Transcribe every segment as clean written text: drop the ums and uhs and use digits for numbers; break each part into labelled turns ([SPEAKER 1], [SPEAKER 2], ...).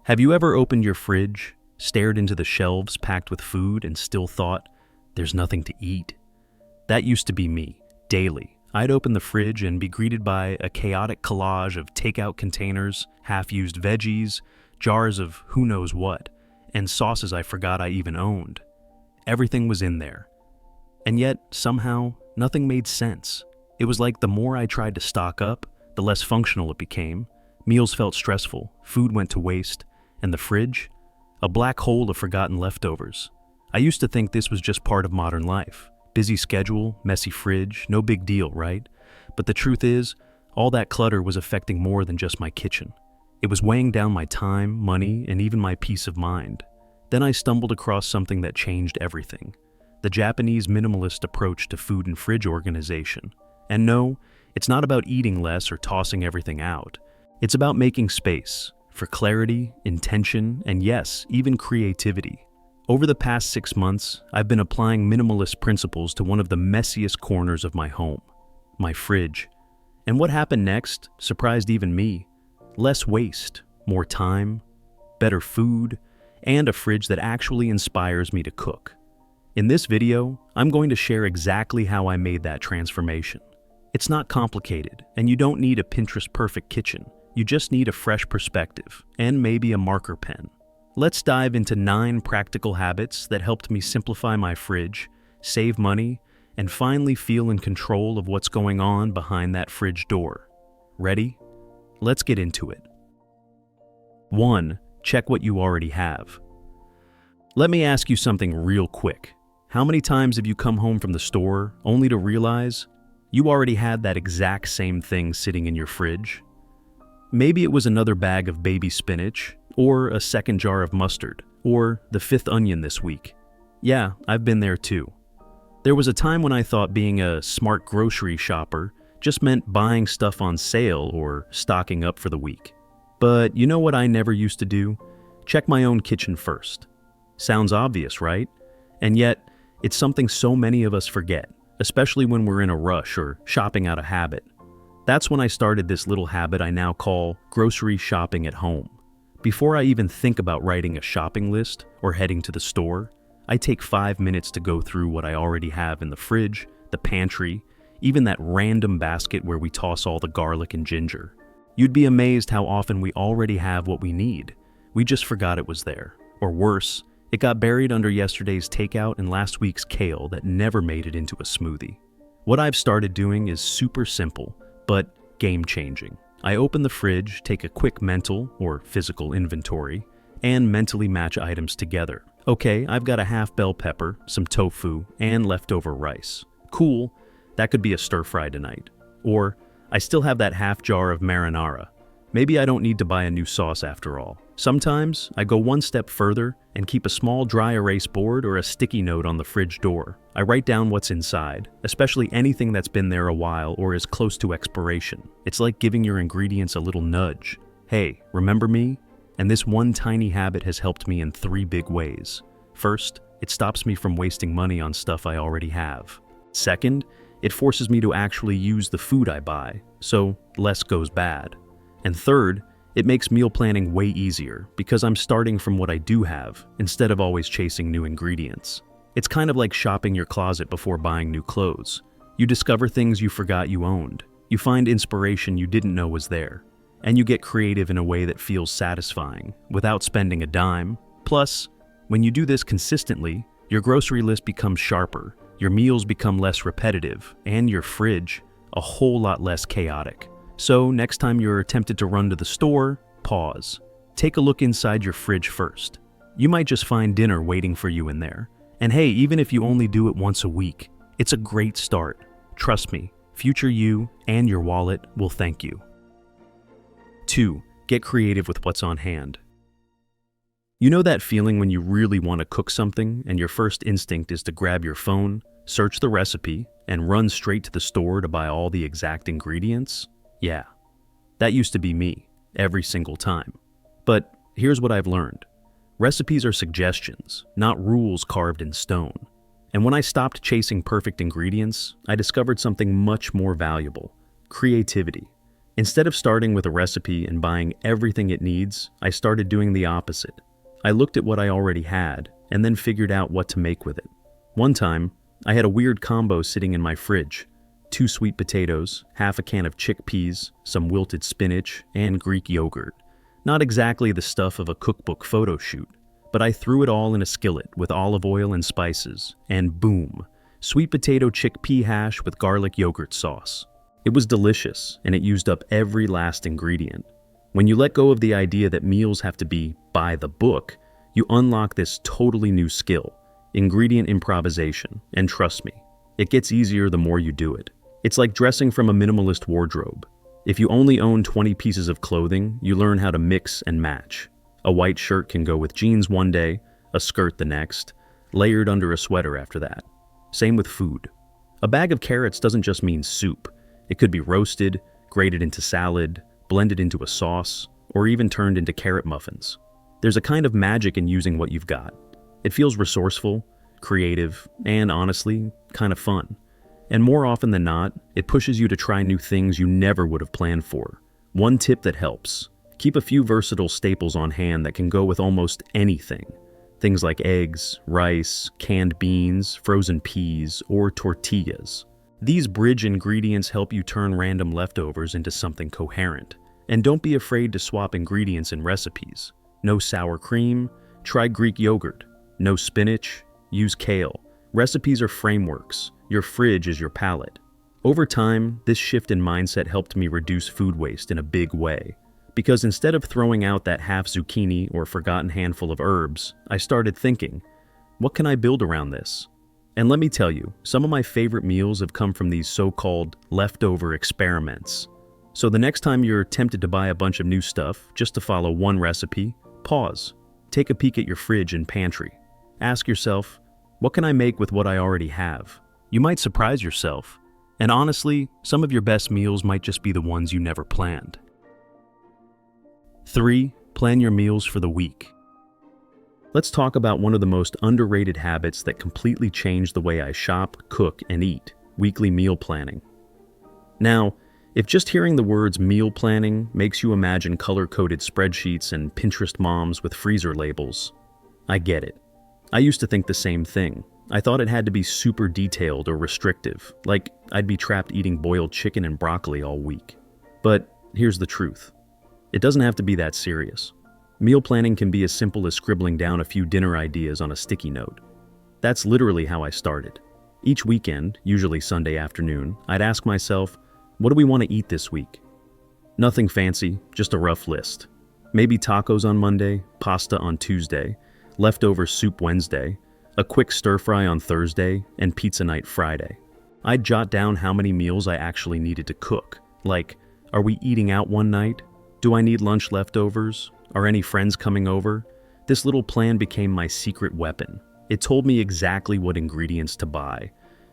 [SPEAKER 1] Have you ever opened your fridge, stared into the shelves packed with food, and still thought, there's nothing to eat? That used to be me, daily. I'd open the fridge and be greeted by a chaotic collage of takeout containers, half-used veggies, jars of who knows what, and sauces I forgot I even owned. Everything was in there. And yet, somehow, nothing made sense. It was like the more I tried to stock up, the less functional it became. Meals felt stressful, food went to waste, and the fridge? A black hole of forgotten leftovers. I used to think this was just part of modern life. Busy schedule, messy fridge, no big deal, right? But the truth is, all that clutter was affecting more than just my kitchen. It was weighing down my time, money, and even my peace of mind. Then I stumbled across something that changed everything. The Japanese minimalist approach to food and fridge organization. And no, it's not about eating less or tossing everything out. It's about making space for clarity, intention, and yes, even creativity. Over the past 6 months, I've been applying minimalist principles to one of the messiest corners of my home, my fridge. And what happened next surprised even me. Less waste, more time, better food, and a fridge that actually inspires me to cook. In this video, I'm going to share exactly how I made that transformation. It's not complicated, and you don't need a Pinterest-perfect kitchen. You just need a fresh perspective, and maybe a marker pen. Let's dive into 9 practical habits that helped me simplify my fridge, save money, and finally feel in control of what's going on behind that fridge door. Ready? Let's get into it. 1. Check what you already have. Let me ask you something real quick. How many times have you come home from the store only to realize you already had that exact same thing sitting in your fridge? Maybe it was another bag of baby spinach, or a second jar of mustard, or the 5th onion this week. Yeah, I've been there too. There was a time when I thought being a smart grocery shopper just meant buying stuff on sale or stocking up for the week. But you know what I never used to do? Check my own kitchen first. Sounds obvious, right? And yet, it's something so many of us forget, especially when we're in a rush or shopping out of habit. That's when I started this little habit I now call grocery shopping at home. Before I even think about writing a shopping list or heading to the store, I take 5 minutes to go through what I already have in the fridge, the pantry, even that random basket where we toss all the garlic and ginger. You'd be amazed how often we already have what we need. We just forgot it was there. Or worse, it got buried under yesterday's takeout and last week's kale that never made it into a smoothie. What I've started doing is super simple, but game-changing. I open the fridge, take a quick mental or physical inventory, and mentally match items together. Okay, I've got a half bell pepper, some tofu, and leftover rice. Cool, that could be a stir-fry tonight. Or, I still have that half jar of marinara. Maybe I don't need to buy a new sauce after all. Sometimes, I go one step further and keep a small dry erase board or a sticky note on the fridge door. I write down what's inside, especially anything that's been there a while or is close to expiration. It's like giving your ingredients a little nudge. Hey, remember me? And this one tiny habit has helped me in 3 big ways. First, it stops me from wasting money on stuff I already have. Second, it forces me to actually use the food I buy, so less goes bad. And third, it makes meal planning way easier because I'm starting from what I do have instead of always chasing new ingredients. It's kind of like shopping your closet before buying new clothes. You discover things you forgot you owned. You find inspiration you didn't know was there. And you get creative in a way that feels satisfying without spending a dime. Plus, when you do this consistently, your grocery list becomes sharper, your meals become less repetitive, and your fridge a whole lot less chaotic. So next time you're tempted to run to the store, pause. Take a look inside your fridge first. You might just find dinner waiting for you in there. And hey, even if you only do it once a week, it's a great start. Trust me, future you and your wallet will thank you. 2. Get creative with what's on hand. You know that feeling when you really want to cook something and your first instinct is to grab your phone, search the recipe, and run straight to the store to buy all the exact ingredients? Yeah, that used to be me, every single time. But here's what I've learned. Recipes are suggestions, not rules carved in stone. And when I stopped chasing perfect ingredients, I discovered something much more valuable: creativity. Instead of starting with a recipe and buying everything it needs, I started doing the opposite. I looked at what I already had and then figured out what to make with it. One time, I had a weird combo sitting in my fridge: 2 sweet potatoes, half a can of chickpeas, some wilted spinach, and Greek yogurt. Not exactly the stuff of a cookbook photo shoot, but I threw it all in a skillet with olive oil and spices, and boom, sweet potato chickpea hash with garlic yogurt sauce. It was delicious, and it used up every last ingredient. When you let go of the idea that meals have to be by the book, you unlock this totally new skill: ingredient improvisation. And trust me, it gets easier the more you do it. It's like dressing from a minimalist wardrobe. If you only own 20 pieces of clothing, you learn how to mix and match. A white shirt can go with jeans one day, a skirt the next, layered under a sweater after that. Same with food. A bag of carrots doesn't just mean soup. It could be roasted, grated into salad, blended into a sauce, or even turned into carrot muffins. There's a kind of magic in using what you've got. It feels resourceful, creative, and honestly, kind of fun. And more often than not, it pushes you to try new things you never would have planned for. One tip that helps: keep a few versatile staples on hand that can go with almost anything. Things like eggs, rice, canned beans, frozen peas, or tortillas. These bridge ingredients help you turn random leftovers into something coherent. And don't be afraid to swap ingredients in recipes. No sour cream? Try Greek yogurt. No spinach? Use kale. Recipes are frameworks. Your fridge is your palette. Over time, this shift in mindset helped me reduce food waste in a big way. Because instead of throwing out that half zucchini or forgotten handful of herbs, I started thinking, what can I build around this? And let me tell you, some of my favorite meals have come from these so-called leftover experiments. So the next time you're tempted to buy a bunch of new stuff just to follow one recipe, pause. Take a peek at your fridge and pantry. Ask yourself, what can I make with what I already have? You might surprise yourself. And honestly, some of your best meals might just be the ones you never planned. 3. Plan your meals for the week. Let's talk about one of the most underrated habits that completely changed the way I shop, cook, and eat: weekly meal planning. Now, if just hearing the words meal planning makes you imagine color-coded spreadsheets and Pinterest moms with freezer labels, I get it. I used to think the same thing. I thought it had to be super detailed or restrictive, like I'd be trapped eating boiled chicken and broccoli all week. But here's the truth. It doesn't have to be that serious. Meal planning can be as simple as scribbling down a few dinner ideas on a sticky note. That's literally how I started. Each weekend, usually Sunday afternoon, I'd ask myself, what do we want to eat this week? Nothing fancy, just a rough list. Maybe tacos on Monday, pasta on Tuesday, leftover soup Wednesday, a quick stir-fry on Thursday, and pizza night Friday. I'd jot down how many meals I actually needed to cook. Like, are we eating out one night? Do I need lunch leftovers? Are any friends coming over? This little plan became my secret weapon. It told me exactly what ingredients to buy.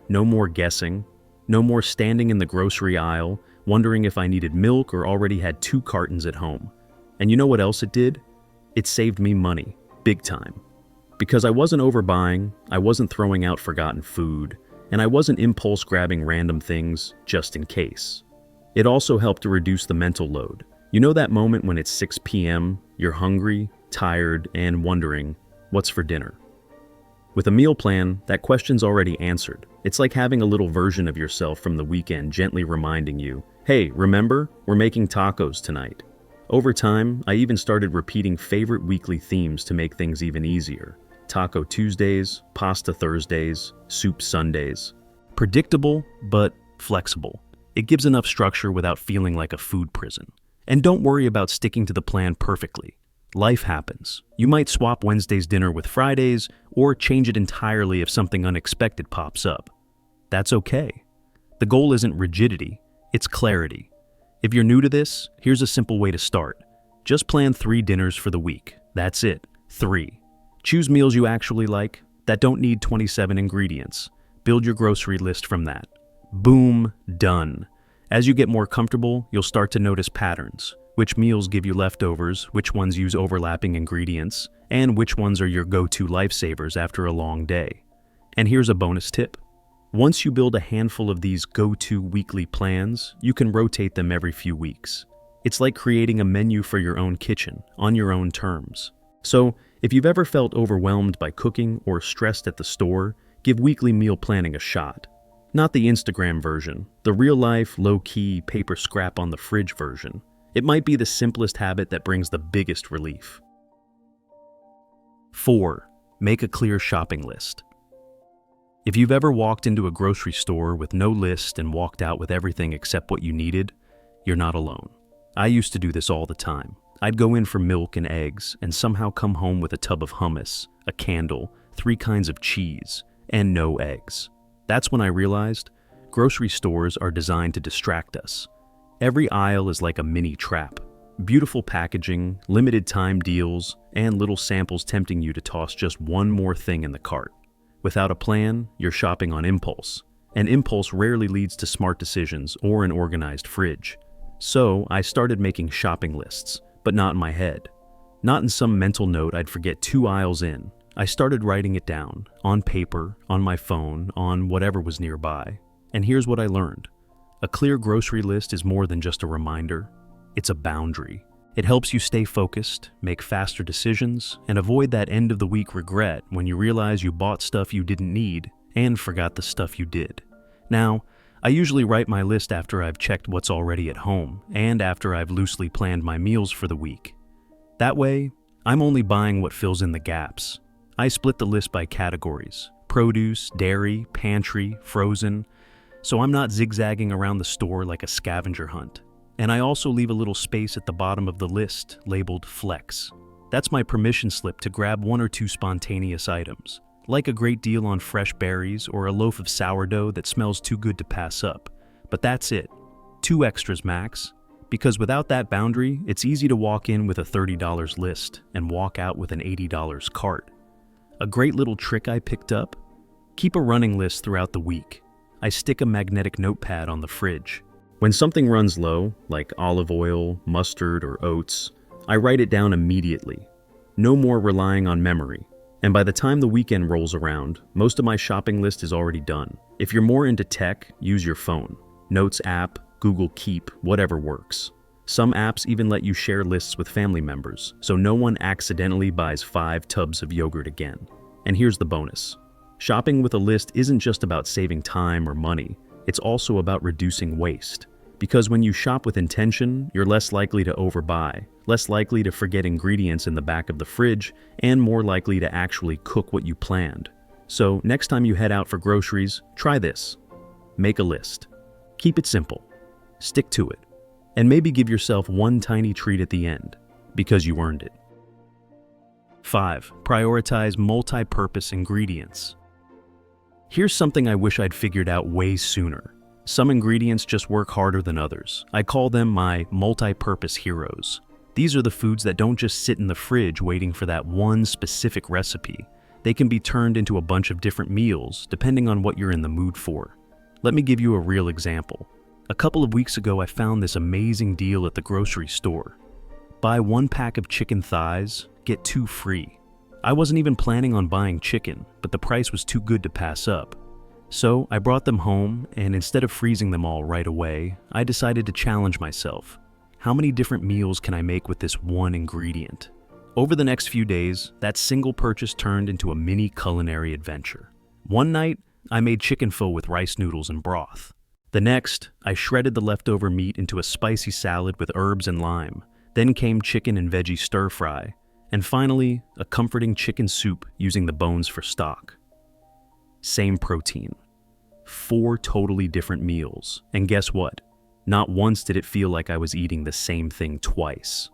[SPEAKER 1] No more guessing. No more standing in the grocery aisle, wondering if I needed milk or already had 2 cartons at home. And you know what else it did? It saved me money, big time. Because I wasn't overbuying, I wasn't throwing out forgotten food, and I wasn't impulse grabbing random things just in case. It also helped to reduce the mental load. You know that moment when it's 6 p.m., you're hungry, tired, and wondering, what's for dinner? With a meal plan, that question's already answered. It's like having a little version of yourself from the weekend gently reminding you, hey, remember, we're making tacos tonight. Over time, I even started repeating favorite weekly themes to make things even easier. Taco Tuesdays, pasta Thursdays, soup Sundays. Predictable, but flexible. It gives enough structure without feeling like a food prison. And don't worry about sticking to the plan perfectly. Life happens. You might swap Wednesday's dinner with Friday's, or change it entirely if something unexpected pops up. That's okay. The goal isn't rigidity, it's clarity. If you're new to this, here's a simple way to start. Just plan 3 dinners for the week. That's it, 3. Choose meals you actually like, that don't need 27 ingredients. Build your grocery list from that. Boom, done. As you get more comfortable, you'll start to notice patterns. Which meals give you leftovers, which ones use overlapping ingredients, and which ones are your go-to lifesavers after a long day. And here's a bonus tip. Once you build a handful of these go-to weekly plans, you can rotate them every few weeks. It's like creating a menu for your own kitchen, on your own terms. So, if you've ever felt overwhelmed by cooking or stressed at the store, give weekly meal planning a shot. Not the Instagram version, the real-life, low-key, paper scrap on the fridge version. It might be the simplest habit that brings the biggest relief. 4. Make a clear shopping list. If you've ever walked into a grocery store with no list and walked out with everything except what you needed, you're not alone. I used to do this all the time. I'd go in for milk and eggs and somehow come home with a tub of hummus, a candle, 3 kinds of cheese, and no eggs. That's when I realized grocery stores are designed to distract us. Every aisle is like a mini trap. Beautiful packaging, limited time deals, and little samples tempting you to toss just one more thing in the cart. Without a plan, you're shopping on impulse, and impulse rarely leads to smart decisions or an organized fridge. So I started making shopping lists, but not in my head. Not in some mental note I'd forget 2 aisles in. I started writing it down, on paper, on my phone, on whatever was nearby. And here's what I learned. A clear grocery list is more than just a reminder. It's a boundary. It helps you stay focused, make faster decisions, and avoid that end-of-the-week regret when you realize you bought stuff you didn't need and forgot the stuff you did. Now, I usually write my list after I've checked what's already at home and after I've loosely planned my meals for the week. That way, I'm only buying what fills in the gaps. I split the list by categories: produce, dairy, pantry, frozen, so I'm not zigzagging around the store like a scavenger hunt. And I also leave a little space at the bottom of the list labeled Flex. That's my permission slip to grab 1 or 2 spontaneous items, like a great deal on fresh berries or a loaf of sourdough that smells too good to pass up. But that's it. 2 extras max. Because without that boundary, it's easy to walk in with a $30 list and walk out with an $80 cart. A great little trick I picked up? Keep a running list throughout the week. I stick a magnetic notepad on the fridge. When something runs low, like olive oil, mustard, or oats, I write it down immediately. No more relying on memory. And by the time the weekend rolls around, most of my shopping list is already done. If you're more into tech, use your phone. Notes app, Google Keep, whatever works. Some apps even let you share lists with family members, so no one accidentally buys 5 tubs of yogurt again. And here's the bonus. Shopping with a list isn't just about saving time or money, it's also about reducing waste. Because when you shop with intention, you're less likely to overbuy, less likely to forget ingredients in the back of the fridge, and more likely to actually cook what you planned. So next time you head out for groceries, try this. Make a list. Keep it simple. Stick to it. And maybe give yourself one tiny treat at the end, because you earned it. 5. Prioritize multi-purpose ingredients. Here's something I wish I'd figured out way sooner. Some ingredients just work harder than others. I call them my multi-purpose heroes. These are the foods that don't just sit in the fridge waiting for that one specific recipe. They can be turned into a bunch of different meals, depending on what you're in the mood for. Let me give you a real example. A couple of weeks ago, I found this amazing deal at the grocery store. Buy 1 pack of chicken thighs, get 2 free. I wasn't even planning on buying chicken, but the price was too good to pass up. So I brought them home, and instead of freezing them all right away, I decided to challenge myself. How many different meals can I make with this one ingredient? Over the next few days, that single purchase turned into a mini culinary adventure. One night, I made chicken pho with rice noodles and broth. The next, I shredded the leftover meat into a spicy salad with herbs and lime. Then came chicken and veggie stir-fry. And finally, a comforting chicken soup using the bones for stock. Same protein. 4 totally different meals. And guess what? Not once did it feel like I was eating the same thing twice.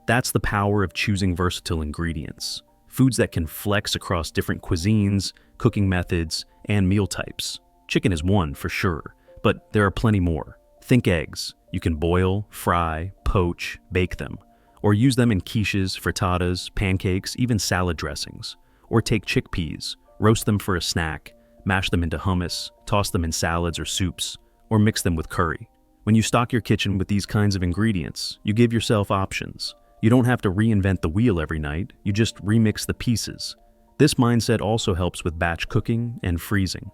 [SPEAKER 1] That's the power of choosing versatile ingredients. Foods that can flex across different cuisines, cooking methods, and meal types. Chicken is one for sure, but there are plenty more. Think eggs. You can boil, fry, poach, bake them. Or use them in quiches, frittatas, pancakes, even salad dressings. Or take chickpeas. Roast them for a snack, mash them into hummus, toss them in salads or soups, or mix them with curry. When you stock your kitchen with these kinds of ingredients, you give yourself options. You don't have to reinvent the wheel every night, you just remix the pieces. This mindset also helps with batch cooking and freezing.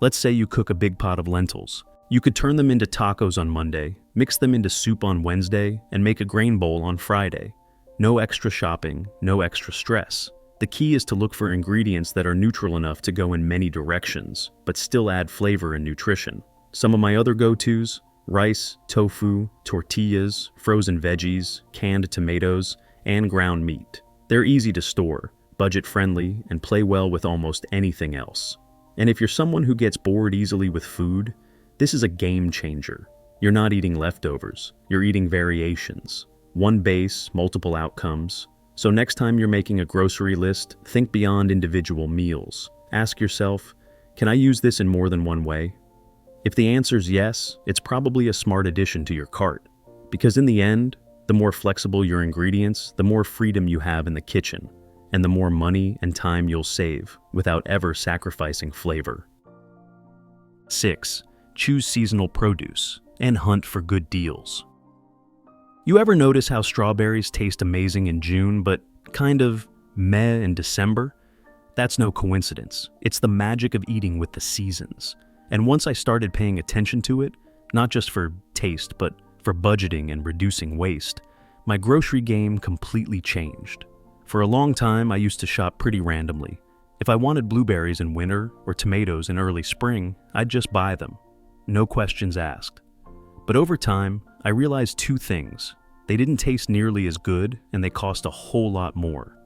[SPEAKER 1] Let's say you cook a big pot of lentils. You could turn them into tacos on Monday, mix them into soup on Wednesday, and make a grain bowl on Friday. No extra shopping, no extra stress. The key is to look for ingredients that are neutral enough to go in many directions, but still add flavor and nutrition. Some of my other go-tos: rice, tofu, tortillas, frozen veggies, canned tomatoes, and ground meat. They're easy to store, budget-friendly, and play well with almost anything else. And if you're someone who gets bored easily with food, this is a game changer. You're not eating leftovers, you're eating variations. One base, multiple outcomes. So next time you're making a grocery list, think beyond individual meals. Ask yourself, can I use this in more than one way? If the answer's yes, it's probably a smart addition to your cart. Because in the end, the more flexible your ingredients, the more freedom you have in the kitchen, and the more money and time you'll save without ever sacrificing flavor. 6. Choose seasonal produce and hunt for good deals. You ever notice how strawberries taste amazing in June but kind of meh in December? That's no coincidence. It's the magic of eating with the seasons. And once I started paying attention to it, not just for taste but for budgeting and reducing waste, my grocery game completely changed. For a long time, I used to shop pretty randomly. If I wanted blueberries in winter or tomatoes in early spring, I'd just buy them. No questions asked. But over time, I realized two things. They didn't taste nearly as good, and they cost a whole lot more.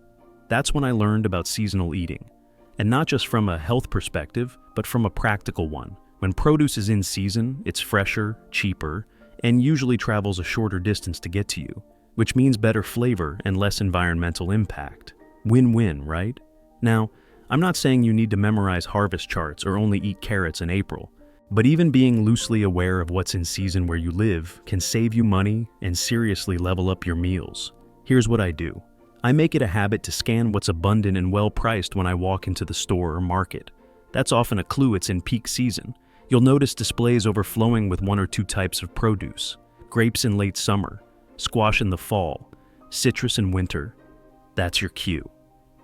[SPEAKER 1] That's when I learned about seasonal eating. And not just from a health perspective, but from a practical one. When produce is in season, it's fresher, cheaper, and usually travels a shorter distance to get to you, which means better flavor and less environmental impact. Win-win, right? Now, I'm not saying you need to memorize harvest charts or only eat carrots in April, but even being loosely aware of what's in season where you live can save you money and seriously level up your meals. Here's what I do. I make it a habit to scan what's abundant and well-priced when I walk into the store or market. That's often a clue it's in peak season. You'll notice displays overflowing with one or two types of produce. Grapes in late summer, squash in the fall, citrus in winter. That's your cue.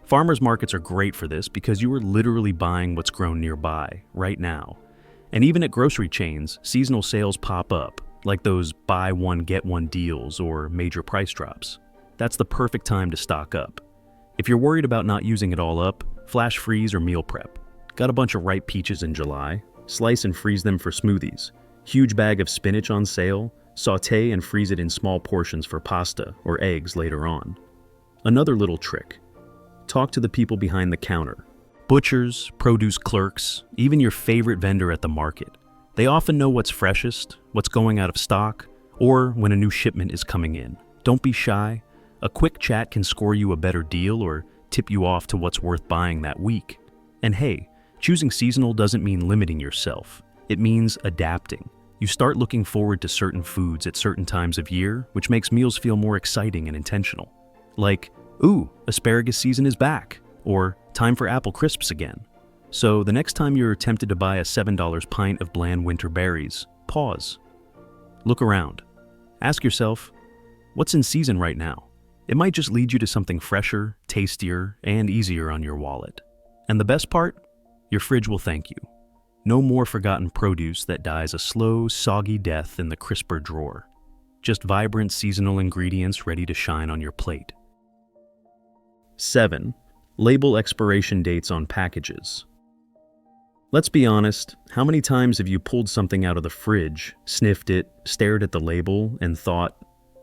[SPEAKER 1] Farmers markets are great for this because you are literally buying what's grown nearby, right now. And even at grocery chains, seasonal sales pop up, like those buy one get one deals or major price drops. That's the perfect time to stock up. If you're worried about not using it all up, flash freeze or meal prep. Got a bunch of ripe peaches in July? Slice and freeze them for smoothies. Huge bag of spinach on sale? Sauté and freeze it in small portions for pasta or eggs later on. Another little trick. Talk to the people behind the counter. Butchers, produce clerks, even your favorite vendor at the market. They often know what's freshest, what's going out of stock, or when a new shipment is coming in. Don't be shy. A quick chat can score you a better deal or tip you off to what's worth buying that week. And hey, choosing seasonal doesn't mean limiting yourself. It means adapting. You start looking forward to certain foods at certain times of year, which makes meals feel more exciting and intentional. Like, ooh, asparagus season is back, or time for apple crisps again. So the next time you're tempted to buy a $7 pint of bland winter berries, pause. Look around. Ask yourself, what's in season right now? It might just lead you to something fresher, tastier, and easier on your wallet. And the best part? Your fridge will thank you. No more forgotten produce that dies a slow, soggy death in the crisper drawer. Just vibrant seasonal ingredients ready to shine on your plate. 7. Label expiration dates on packages. Let's be honest, how many times have you pulled something out of the fridge, sniffed it, stared at the label, and thought,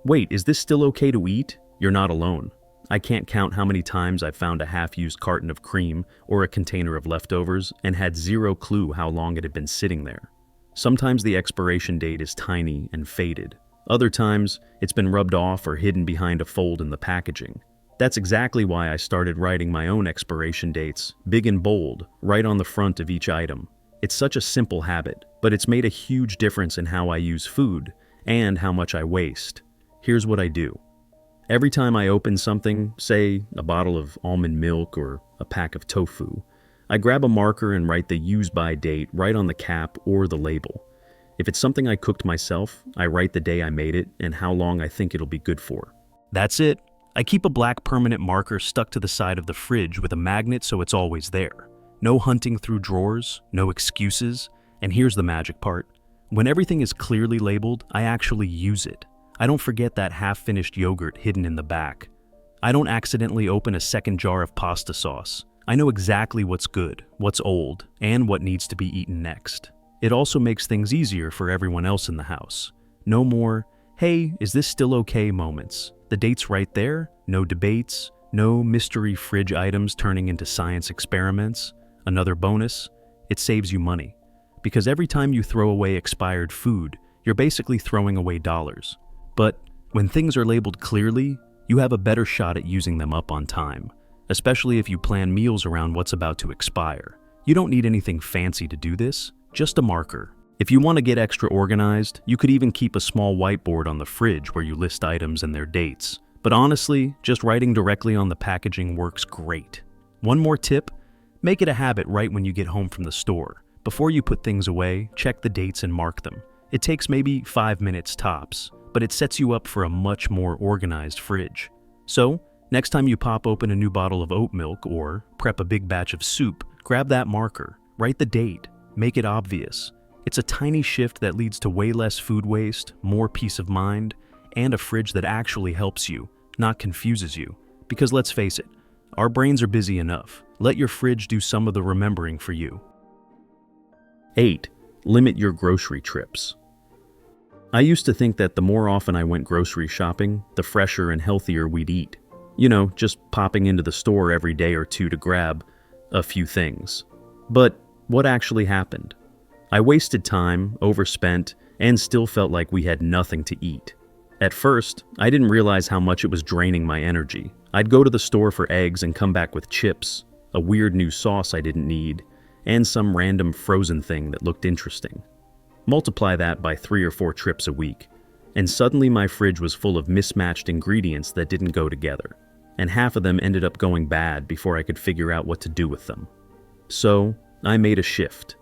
[SPEAKER 1] wait, is this still okay to eat? You're not alone. I can't count how many times I've found a half-used carton of cream or a container of leftovers and had zero clue how long it had been sitting there. Sometimes the expiration date is tiny and faded. Other times, it's been rubbed off or hidden behind a fold in the packaging. That's exactly why I started writing my own expiration dates, big and bold, right on the front of each item. It's such a simple habit, but it's made a huge difference in how I use food and how much I waste. Here's what I do. Every time I open something, say a bottle of almond milk or a pack of tofu, I grab a marker and write the use-by date right on the cap or the label. If it's something I cooked myself, I write the day I made it and how long I think it'll be good for. That's it. I keep a black permanent marker stuck to the side of the fridge with a magnet so it's always there. No hunting through drawers, no excuses, and here's the magic part. When everything is clearly labeled, I actually use it. I don't forget that half-finished yogurt hidden in the back. I don't accidentally open a second jar of pasta sauce. I know exactly what's good, what's old, and what needs to be eaten next. It also makes things easier for everyone else in the house. No more, "Hey, is this still okay?" moments. The date's right there, no debates, no mystery fridge items turning into science experiments. Another bonus, it saves you money. Because every time you throw away expired food, you're basically throwing away dollars. But when things are labeled clearly, you have a better shot at using them up on time, especially if you plan meals around what's about to expire. You don't need anything fancy to do this, just a marker. If you want to get extra organized, you could even keep a small whiteboard on the fridge where you list items and their dates. But honestly, just writing directly on the packaging works great. One more tip, make it a habit right when you get home from the store. Before you put things away, check the dates and mark them. It takes maybe 5 minutes tops, but it sets you up for a much more organized fridge. So, next time you pop open a new bottle of oat milk or prep a big batch of soup, grab that marker, write the date, make it obvious. It's a tiny shift that leads to way less food waste, more peace of mind, and a fridge that actually helps you, not confuses you. Because let's face it, our brains are busy enough. Let your fridge do some of the remembering for you. 8. Limit your grocery trips. I used to think that the more often I went grocery shopping, the fresher and healthier we'd eat. You know, just popping into the store every day or two to grab a few things. But what actually happened? I wasted time, overspent, and still felt like we had nothing to eat. At first, I didn't realize how much it was draining my energy. I'd go to the store for eggs and come back with chips, a weird new sauce I didn't need, and some random frozen thing that looked interesting. Multiply that by 3 or 4 trips a week, and suddenly my fridge was full of mismatched ingredients that didn't go together, and half of them ended up going bad before I could figure out what to do with them. So, I made a shift.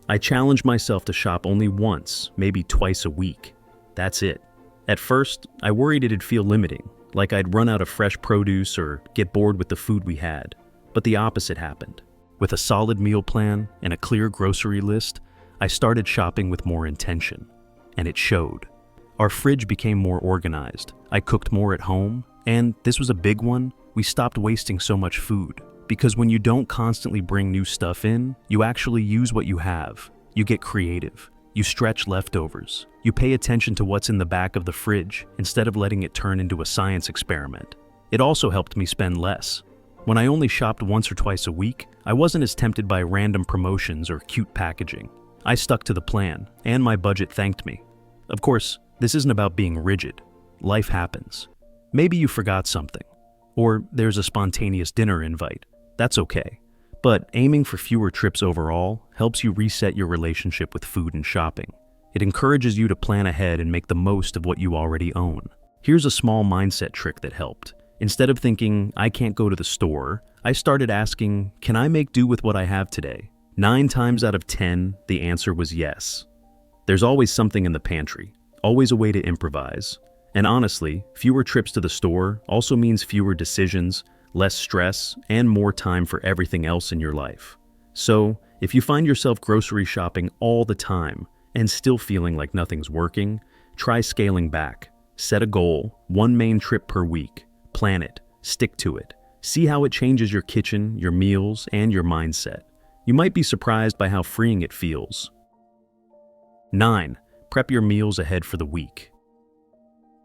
[SPEAKER 1] I challenged myself to shop only once, maybe twice a week. That's it. At first, I worried it'd feel limiting, like I'd run out of fresh produce or get bored with the food we had. But the opposite happened. With a solid meal plan and a clear grocery list, I started shopping with more intention. And it showed. Our fridge became more organized. I cooked more at home, and this was a big one, we stopped wasting so much food. Because when you don't constantly bring new stuff in, you actually use what you have. You get creative. You stretch leftovers. You pay attention to what's in the back of the fridge instead of letting it turn into a science experiment. It also helped me spend less. When I only shopped once or twice a week, I wasn't as tempted by random promotions or cute packaging. I stuck to the plan, and my budget thanked me. Of course, this isn't about being rigid. Life happens. Maybe you forgot something, or there's a spontaneous dinner invite. That's okay. But aiming for fewer trips overall helps you reset your relationship with food and shopping. It encourages you to plan ahead and make the most of what you already own. Here's a small mindset trick that helped. Instead of thinking, "I can't go to the store," I started asking, "Can I make do with what I have today?" 9 times out of 10, the answer was yes. There's always something in the pantry, always a way to improvise. And honestly, fewer trips to the store also means fewer decisions, less stress, and more time for everything else in your life. So, if you find yourself grocery shopping all the time and still feeling like nothing's working, try scaling back. Set a goal, 1 main trip per week. Plan it, stick to it. See how it changes your kitchen, your meals, and your mindset. You might be surprised by how freeing it feels. 9. Prep your meals ahead for the week.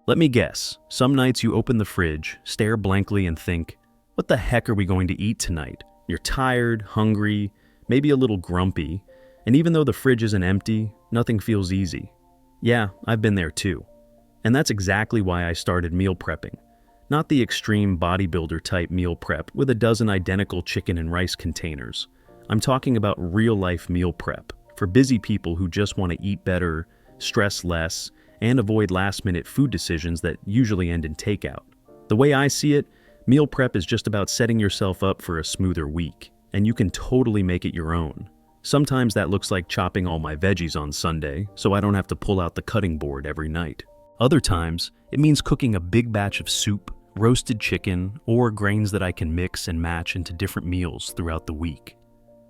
[SPEAKER 1] Let me guess, some nights you open the fridge, stare blankly and think, "What the heck are we going to eat tonight?" You're tired, hungry, maybe a little grumpy, and even though the fridge isn't empty, nothing feels easy. Yeah, I've been there too. And that's exactly why I started meal prepping. Not the extreme bodybuilder type meal prep with a dozen identical chicken and rice containers. I'm talking about real-life meal prep for busy people who just want to eat better, stress less, and avoid last-minute food decisions that usually end in takeout. The way I see it, meal prep is just about setting yourself up for a smoother week, and you can totally make it your own. Sometimes that looks like chopping all my veggies on Sunday, so I don't have to pull out the cutting board every night. Other times, it means cooking a big batch of soup, roasted chicken, or grains that I can mix and match into different meals throughout the week.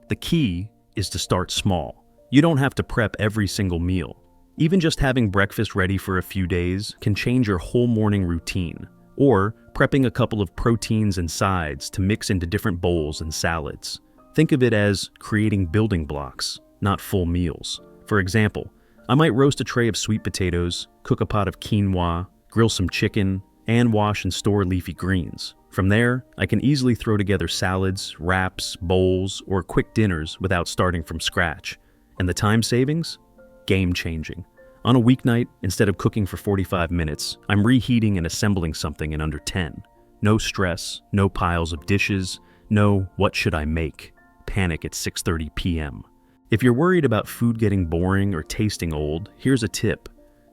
[SPEAKER 1] The key is to start small. You don't have to prep every single meal. Even just having breakfast ready for a few days can change your whole morning routine. Or prepping a couple of proteins and sides to mix into different bowls and salads. Think of it as creating building blocks, not full meals. For example, I might roast a tray of sweet potatoes, cook a pot of quinoa, grill some chicken, and wash and store leafy greens. From there, I can easily throw together salads, wraps, bowls, or quick dinners without starting from scratch. And the time savings? Game-changing. On a weeknight, instead of cooking for 45 minutes, I'm reheating and assembling something in under 10. No stress, no piles of dishes, no what should I make? Panic at 6:30 p.m. If you're worried about food getting boring or tasting old, here's a tip.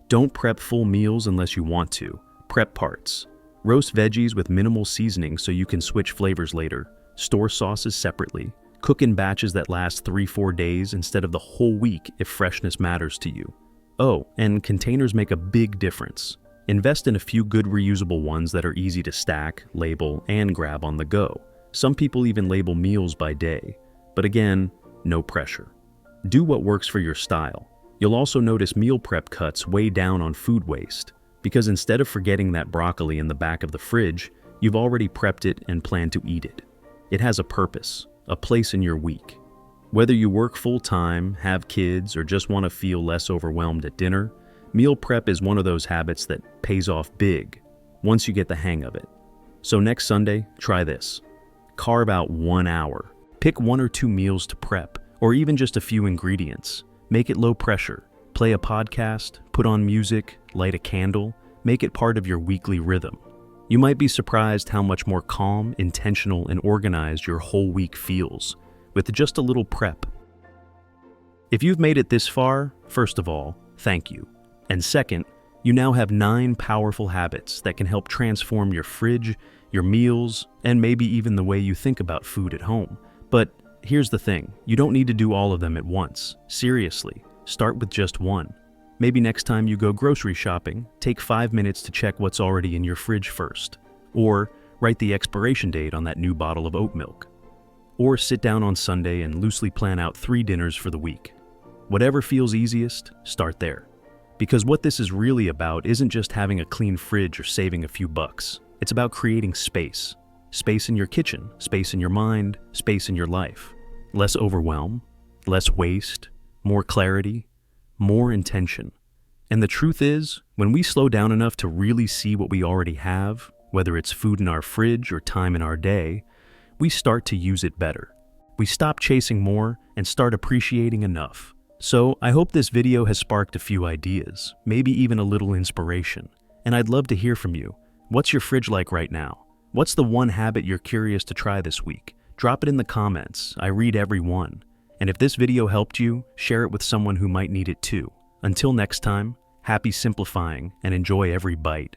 [SPEAKER 1] Don't prep full meals unless you want to. Prep parts. Roast veggies with minimal seasoning so you can switch flavors later. Store sauces separately. Cook in batches that last 3-4 days instead of the whole week if freshness matters to you. Oh, and containers make a big difference. Invest in a few good reusable ones that are easy to stack, label, and grab on the go. Some people even label meals by day. But again, no pressure. Do what works for your style. You'll also notice meal prep cuts weigh down on food waste, because instead of forgetting that broccoli in the back of the fridge, you've already prepped it and plan to eat it. It has a purpose, a place in your week. Whether you work full-time, have kids, or just want to feel less overwhelmed at dinner, meal prep is one of those habits that pays off big once you get the hang of it. So next Sunday, try this. Carve out 1 hour. Pick 1 or 2 meals to prep, or even just a few ingredients. Make it low pressure. Play a podcast, put on music, light a candle, make it part of your weekly rhythm. You might be surprised how much more calm, intentional, and organized your whole week feels with just a little prep. If you've made it this far, first of all, thank you. And second, you now have 9 powerful habits that can help transform your fridge, your meals, and maybe even the way you think about food at home. But here's the thing, you don't need to do all of them at once. Seriously, start with just 1. Maybe next time you go grocery shopping, take 5 minutes to check what's already in your fridge first. Or write the expiration date on that new bottle of oat milk. Or sit down on Sunday and loosely plan out 3 dinners for the week. Whatever feels easiest, start there. Because what this is really about isn't just having a clean fridge or saving a few bucks. It's about creating space. Space in your kitchen, space in your mind, space in your life. Less overwhelm, less waste, more clarity, more intention. And the truth is, when we slow down enough to really see what we already have, whether it's food in our fridge or time in our day, we start to use it better. We stop chasing more and start appreciating enough. So I hope this video has sparked a few ideas, maybe even a little inspiration. And I'd love to hear from you. What's your fridge like right now? What's the one habit you're curious to try this week? Drop it in the comments. I read every one. And if this video helped you, share it with someone who might need it too. Until next time, happy simplifying and enjoy every bite.